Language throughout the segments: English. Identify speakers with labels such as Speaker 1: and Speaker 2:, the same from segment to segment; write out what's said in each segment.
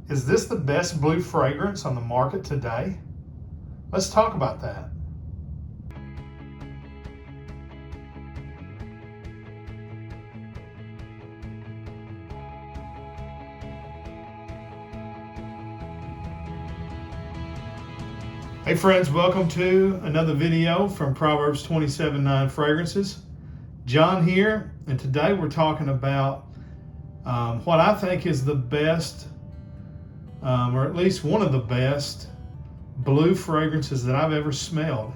Speaker 1: Is this the best blue fragrance on the market today? Let's talk about that. Hey friends, welcome to another video from Proverbs 27:9 Fragrances. John here, and today we're talking about what I think is the best, or at least one of the best, blue fragrances that I've ever smelled.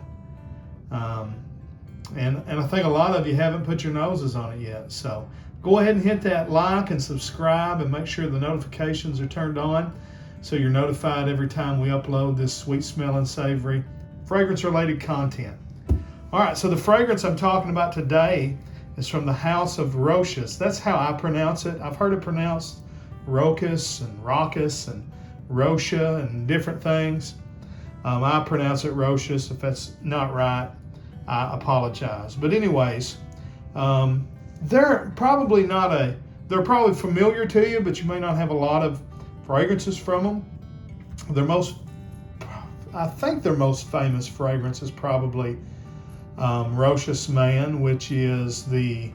Speaker 1: And I think a lot of you haven't put your noses on it yet. So go ahead and hit that like and subscribe and make sure the notifications are turned on so you're notified every time we upload this sweet smelling, savory, fragrance related content. All right, so the fragrance I'm talking about today is from the house of Rochas. That's how I pronounce it. I've heard it pronounced Rochas and Rochas and Rocha and different things. I pronounce it Rochas. If that's not right, I apologize. But anyways, they're probably familiar to you, but you may not have a lot of fragrances from them. I think their most famous fragrance is probably Rochas Man, which is the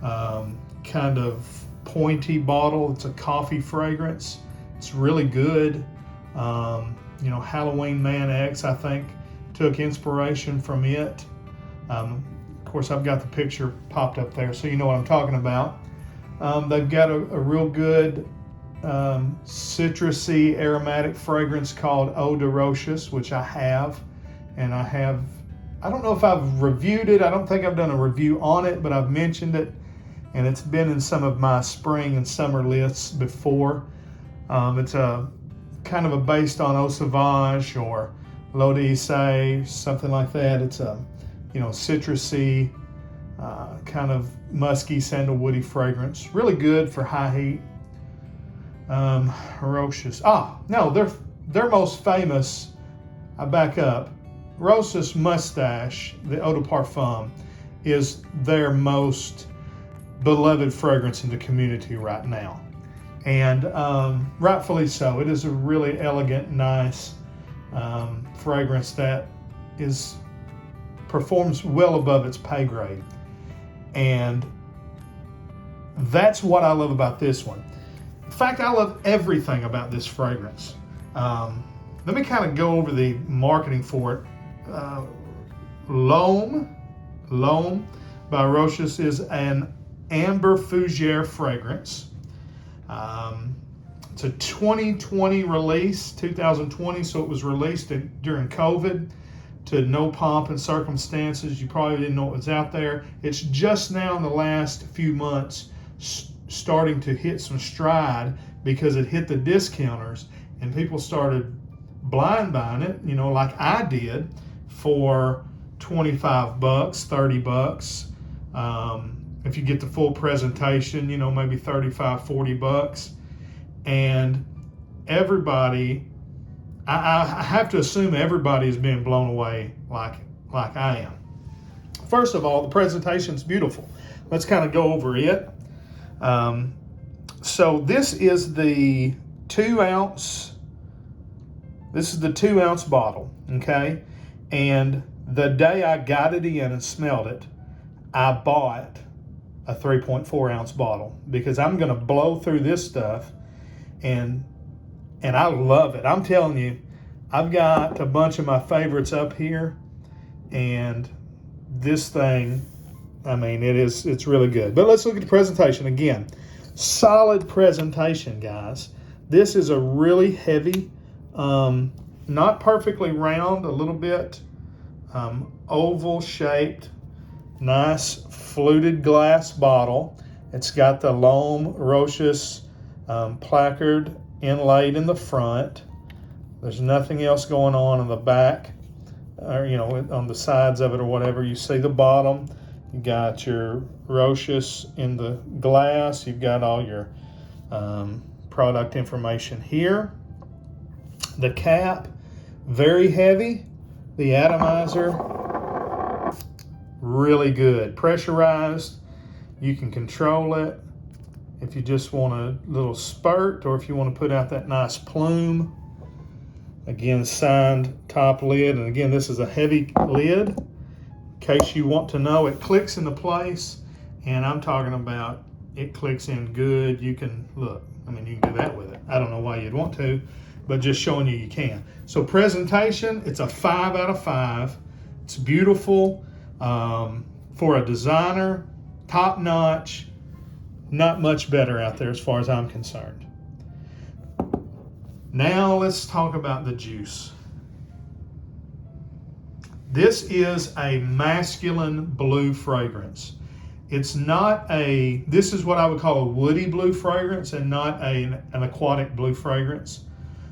Speaker 1: kind of pointy bottle. It's a coffee fragrance. It's really good. Halloween Man X, I think, took inspiration from it. Of course, I've got the picture popped up there, so you know what I'm talking about. They've got a real good citrusy aromatic fragrance called Eau de Rochas, which I have. And I don't know if I've reviewed it. I don't think I've done a review on it, but I've mentioned it. And it's been in some of my spring and summer lists before. It's a kind of based on Eau Sauvage or L'Eau d'Issei, something like that. It's a, citrusy, kind of musky, sandalwoody fragrance. Really good for high heat. Rochas. They're most famous. I back up. Rochas Mustache, the Eau de Parfum, is their most beloved fragrance in the community right now. And rightfully so. It is a really elegant, nice fragrance that performs well above its pay grade. And that's what I love about this one. In fact, I love everything about this fragrance. Let me kind of go over the marketing for it. L'Homme by Rochas is an amber fougere fragrance. It's a 2020 release, 2020, so it was released during COVID to no pomp and circumstances. You probably didn't know it was out there. It's just now in the last few months starting to hit some stride because it hit the discounters and people started blind buying it, like I did, for $25, $30. If you get the full presentation, maybe $35, $40. And everybody, I have to assume everybody is being blown away like I am. First of all, the presentation's beautiful. Let's kind of go over it. So this is the 2-ounce. This is the 2-ounce bottle, okay? And the day I got it in and smelled it, I bought a 3.4-ounce bottle because I'm going to blow through this stuff, and I love it. I'm telling you, I've got a bunch of my favorites up here, and this thing, it's really good. But let's look at the presentation again. Solid presentation, guys. This is a really heavy, not perfectly round, a little bit oval shaped, nice fluted glass bottle. It's got the L'Homme Rochas placard inlaid in the front. There's nothing else going on the back, or on the sides of it or whatever. You see the bottom. You got your Rochas in the glass. You've got all your product information here. The cap, very heavy. The atomizer, really good. Pressurized. You can control it. if you just want a little spurt, or if you want to put out that nice plume. Again, signed top lid, and again, this is a heavy lid. In case you want to know, it clicks into place, and I'm talking about it clicks in good. You can look, I mean, you can do that with it. I don't know why you'd want to, but just showing you can. So presentation, it's a 5 out of 5. It's beautiful for a designer, top notch. Not much better out there as far as I'm concerned. Now let's talk about the juice. This is a masculine blue fragrance. It's not this is what I would call a woody blue fragrance and not an aquatic blue fragrance.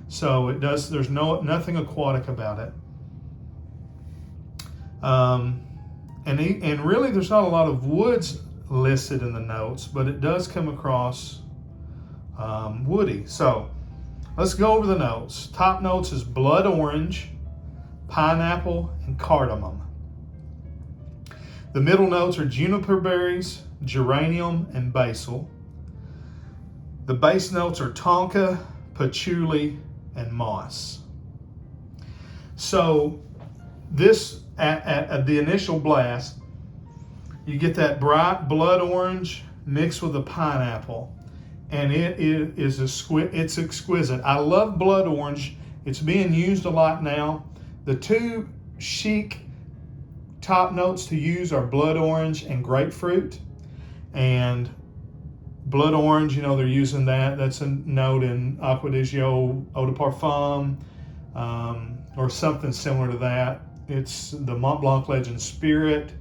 Speaker 1: So there's nothing aquatic about it. And really there's not a lot of woods listed in the notes, but it does come across woody. So let's go over the notes. Top notes is blood orange, pineapple, and cardamom. The middle notes are juniper berries, geranium, and basil. The base notes are tonka, patchouli, and moss. So this, at the initial blast, you get that bright blood orange mixed with the pineapple, and it's exquisite. I love blood orange. It's being used a lot now. The two chic top notes to use are blood orange and grapefruit. And blood orange, they're using that. That's a note in Acqua di Gio Eau de Parfum, or something similar to that. It's the Mont Blanc Legend Spirit.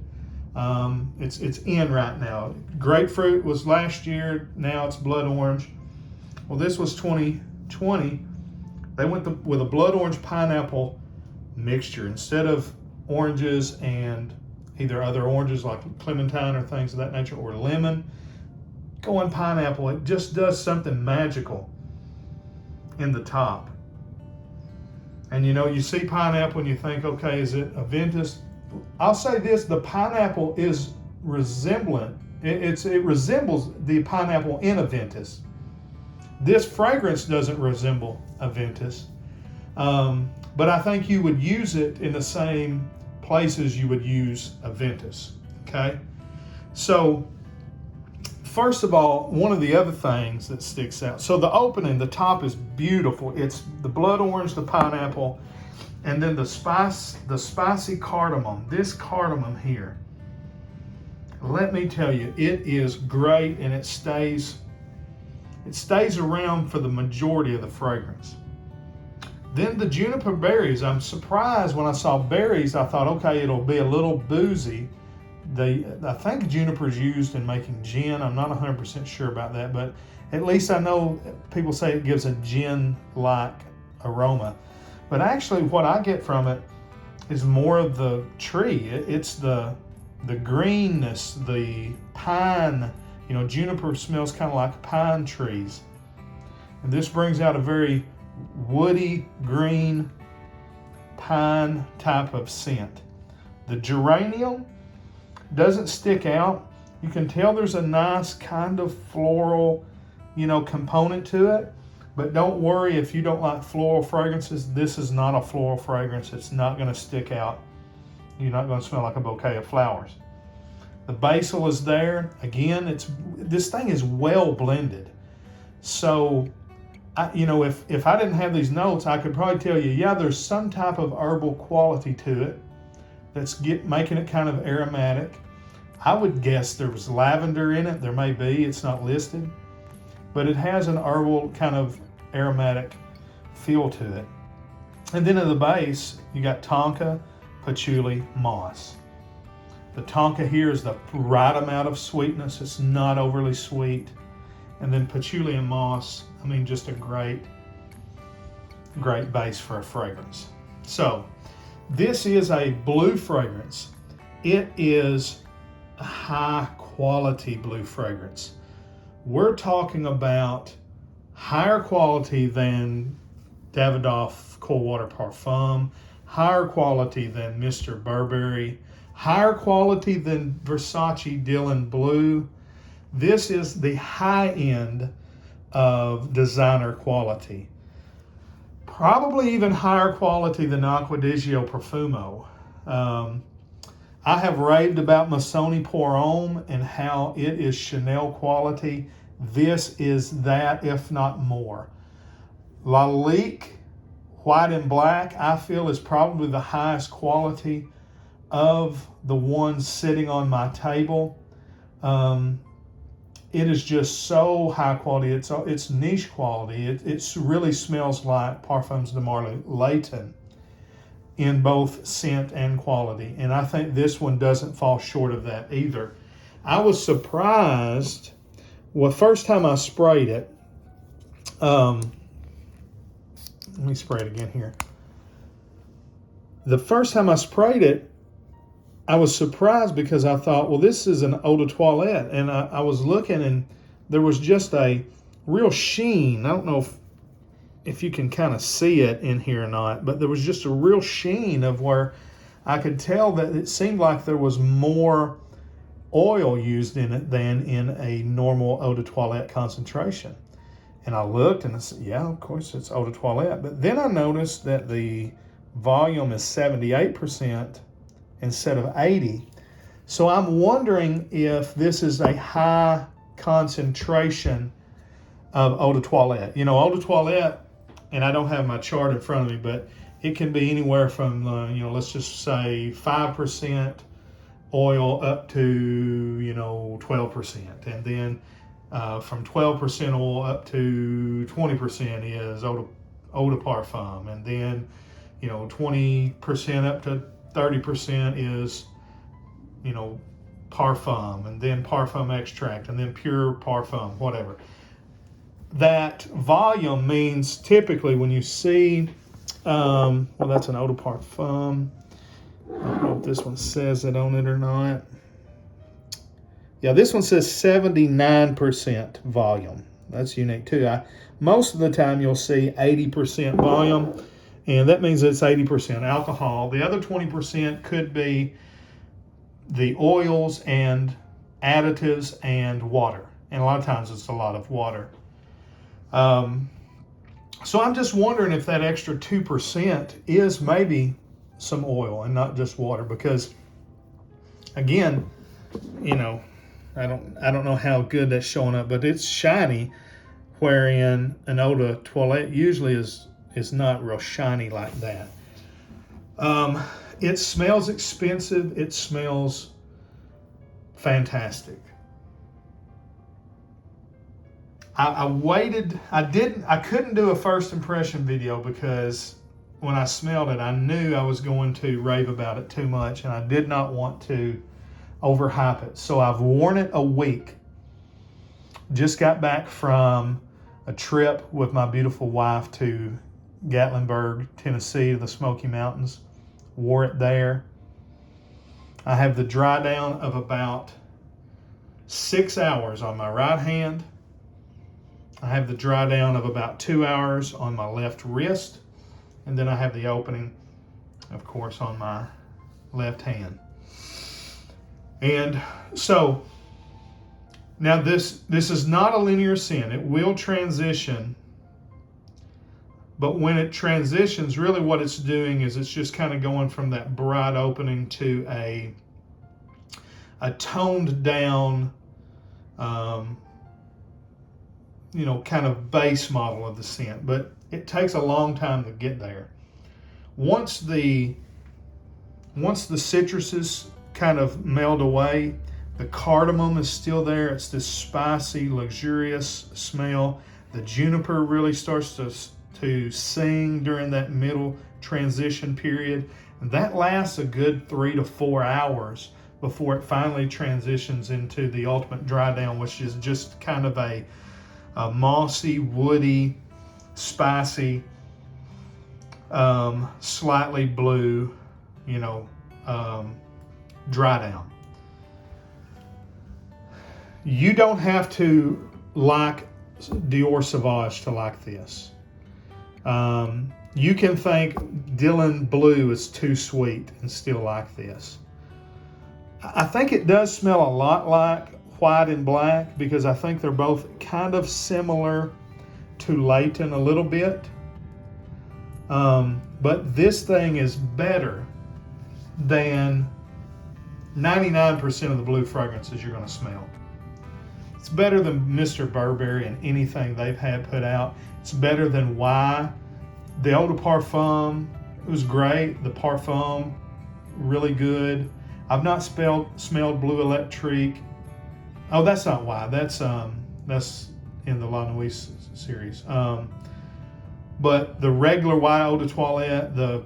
Speaker 1: It's in right now. Grapefruit was last year. Now it's blood orange. Well, this was 2020. They went with a blood orange pineapple mixture instead of oranges and either other oranges like clementine or things of that nature, or lemon. Going pineapple. It just does something magical in the top. And you see pineapple and you think, okay, is it Aventus? I'll say this: the pineapple is resemblant. It resembles the pineapple in Aventus. This fragrance doesn't resemble Aventus, but I think you would use it in the same places you would use Aventus. Okay, so first of all, one of the other things that sticks out. So the opening, the top is beautiful. It's the blood orange, the pineapple. And then the spicy cardamom. This cardamom here, let me tell you, it is great, and it stays around for the majority of the fragrance. Then the juniper berries. I'm surprised when I saw berries. I thought, okay, it'll be a little boozy. I think juniper is used in making gin. I'm not 100% sure about that, but at least I know people say it gives a gin-like aroma. But actually what I get from it is more of the tree. It's the greenness, the pine. Juniper smells kind of like pine trees. And this brings out a very woody, green, pine type of scent. The geranium doesn't stick out. You can tell there's a nice kind of floral, component to it. But don't worry if you don't like floral fragrances. This is not a floral fragrance. It's not going to stick out. You're not going to smell like a bouquet of flowers. The basil is there. Again, this thing is well blended. So, if I didn't have these notes, I could probably tell you, yeah, there's some type of herbal quality to it that's making it kind of aromatic. I would guess there was lavender in it. There may be. It's not listed. But it has an herbal kind of aromatic feel to it. And then at the base, you got tonka, patchouli, moss. The tonka here is the right amount of sweetness. It's not overly sweet. And then patchouli and moss, just a great base for a fragrance. So this is a blue fragrance. It is a high quality blue fragrance. We're talking about higher quality than Davidoff Cold Water Parfum, higher quality than Mr. Burberry, higher quality than Versace Dylan Blue. This is the high end of designer quality. Probably even higher quality than Acqua di Gio Profumo. I have raved about Missoni Pour Homme and how it is Chanel quality. This is that, if not more. Lalique, white and black, I feel is probably the highest quality of the ones sitting on my table. It is just so high quality. It's niche quality. It really smells like Parfums de Marly Layton in both scent and quality. And I think this one doesn't fall short of that either. I was surprised, well, first time I sprayed it, let me spray it again here. The first time I sprayed it, I was surprised because I thought, well, this is an eau de toilette. And I was looking and there was just a real sheen. I don't know if you can kind of see it in here or not, but there was just a real sheen of where I could tell that it seemed like there was more oil used in it than in a normal eau de toilette concentration. And I looked and I said, yeah, of course it's eau de toilette. But then I noticed that the volume is 78% instead of 80. So I'm wondering if this is a high concentration of eau de toilette. You know, eau de toilette, and I don't have my chart in front of me, but it can be anywhere from, let's just say 5% oil up to, 12%. And then from 12% oil up to 20% is eau de parfum. And then, 20% up to 30% is, parfum, and then parfum extract, and then pure parfum, whatever. That volume means typically when you see, that's an eau de parfum. I don't know if this one says it on it or not. Yeah, this one says 79% volume. That's unique too. Most of the time you'll see 80% volume, and that means it's 80% alcohol. The other 20% could be the oils and additives and water. And a lot of times it's a lot of water. So I'm just wondering if that extra 2% is maybe some oil and not just water, because again, I don't know how good that's showing up, but it's shiny, wherein an eau de toilette usually is not real shiny like that. It smells expensive. It smells fantastic. I waited. I couldn't do a first impression video because when I smelled it, I knew I was going to rave about it too much, and I did not want to overhype it. So I've worn it a week. Just got back from a trip with my beautiful wife to Gatlinburg, Tennessee, to the Smoky Mountains. Wore it there. I have the dry down of about 6 hours on my right hand. I have the dry down of about 2 hours on my left wrist. And then I have the opening, of course, on my left hand. And so now this is not a linear scent. It will transition. But when it transitions, really what it's doing is it's just kind of going from that bright opening to a toned down, kind of base model of the scent. But it takes a long time to get there. Once the citruses kind of meld away, the cardamom is still there. It's this spicy, luxurious smell. The juniper really starts to sing during that middle transition period. And that lasts a good 3 to 4 hours before it finally transitions into the ultimate dry down, which is just kind of a mossy, woody, spicy, slightly blue, dry down. You don't have to like Dior Sauvage to like this. You can think Dylan Blue is too sweet and still like this. I think it does smell a lot like white and black because I think they're both kind of similar to Layton a little bit. But this thing is better than 99% of the blue fragrances you're going to smell. It's better than Mr. Burberry and anything they've had put out. It's better than Y. The Eau de Parfum, it was great. The Parfum, really good. I've not smelled Blue Electrique. Oh, that's not Y. That's in the La Nuit series. But the regular Y Eau de Toilette, the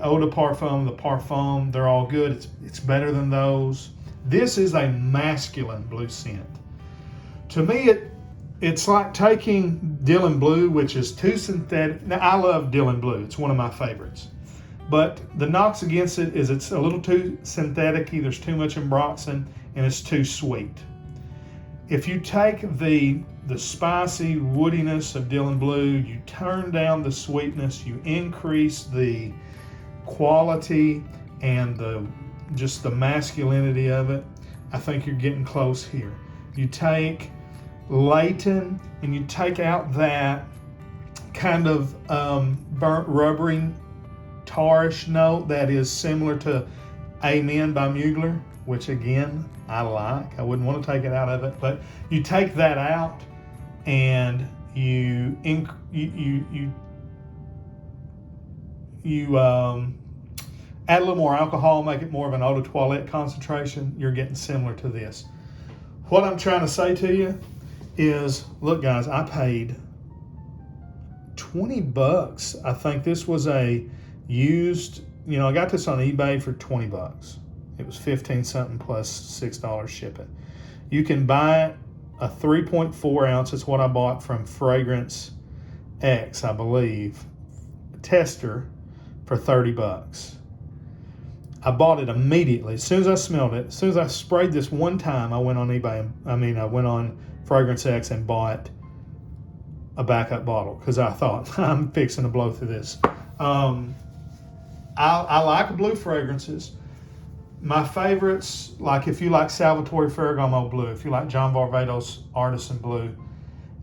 Speaker 1: Eau de Parfum, the Parfum, they're all good. It's better than those. This is a masculine blue scent. To me, it's like taking Dylan Blue, which is too synthetic. Now, I love Dylan Blue. It's one of my favorites. But the knocks against it is it's a little too synthetic-y. There's too much ambroxan, and it's too sweet. If you take the spicy woodiness of Dylan Blue, you turn down the sweetness, you increase the quality and just the masculinity of it, I think you're getting close here. You take Layton and you take out that kind of burnt rubbery tarish note that is similar to Amen by Mugler, which again I like. I wouldn't want to take it out of it, but you take that out and you add a little more alcohol, make it more of an eau de toilette concentration. You're getting similar to this. What I'm trying to say to you is, look guys, I paid $20. I think this was a used, I got this on eBay for $20. It was 15 something plus $6 shipping. You can buy it a 3.4 ounce. It's what I bought from Fragrance X, I believe, tester for $30. I bought it immediately. As soon as I smelled it, as soon as I sprayed this one time, I went on eBay. I went on Fragrance X and bought a backup bottle because I thought I'm fixing to blow through this. I like blue fragrances. My favorites, like if you like Salvatore Ferragamo blue, if you like John Varvatos Artisan blue,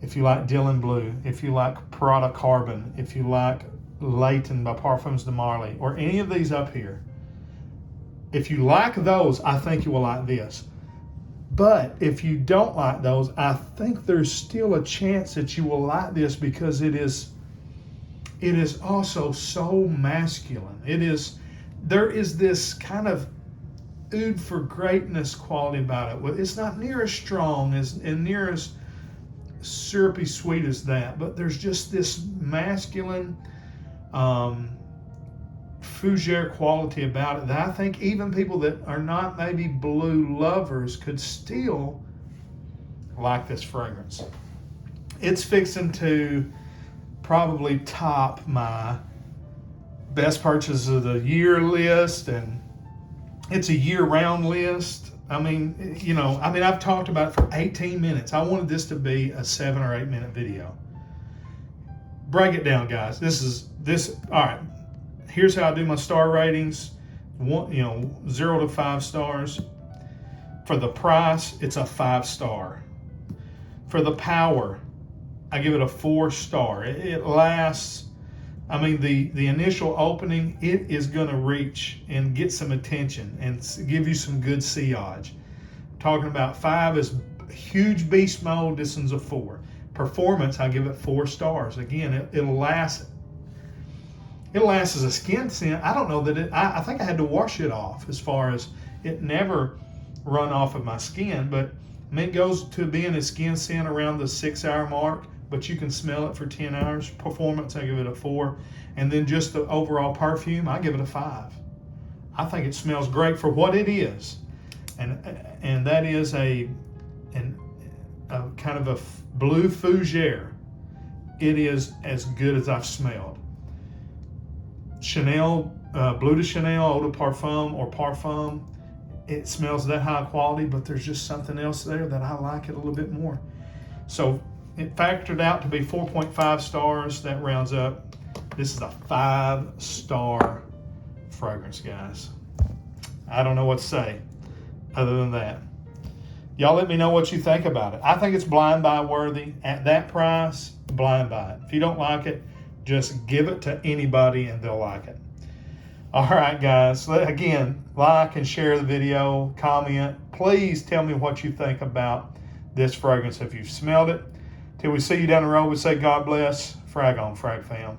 Speaker 1: if you like Dylan Blue, if you like Prada Carbon, if you like Layton by Parfums de Marly, or any of these up here, if you like those, I think you will like this. But if you don't like those, I think there's still a chance that you will like this because it is also so masculine. There is this kind of oud for greatness quality about it. It's not near as strong and near as syrupy sweet as that, but there's just this masculine fougere quality about it that I think even people that are not maybe blue lovers could still like this fragrance. It's fixing to probably top my best purchases of the year list, and it's a year-round list. I've talked about it for 18 minutes. I wanted this to be a 7 or 8 minute video. Break it down, guys. All right. Here's how I do my star ratings. 0 to 5 stars. For the price, it's a 5-star. For the power, I give it a 4-star. It lasts. The initial opening, it is going to reach and get some attention and give you some good sillage. Talking about 5 is huge beast mode. This one's a 4. Performance, I give it 4 stars. Again, it'll last. It'll last as a skin scent. I don't know that I think I had to wash it off, as far as it never run off of my skin. But it goes to being a skin scent around the 6-hour mark. But you can smell it for 10 hours. Performance, I give it a 4. And then just the overall perfume, I give it a 5. I think it smells great for what it is. And that is a kind of a blue fougere. It is as good as I've smelled. Chanel, Bleu de Chanel, Eau de Parfum or Parfum, it smells that high quality, but there's just something else there that I like it a little bit more. So it factored out to be 4.5 stars. That rounds up. This is a 5-star fragrance, guys. I don't know what to say other than that. Y'all let me know what you think about it. I think it's blind buy worthy. At that price, blind buy it. If you don't like it, just give it to anybody and they'll like it. All right, guys. Again, like and share the video, comment. Please tell me what you think about this fragrance if you've smelled it. Till we see you down the road, we say God bless. Frag on, Frag fam.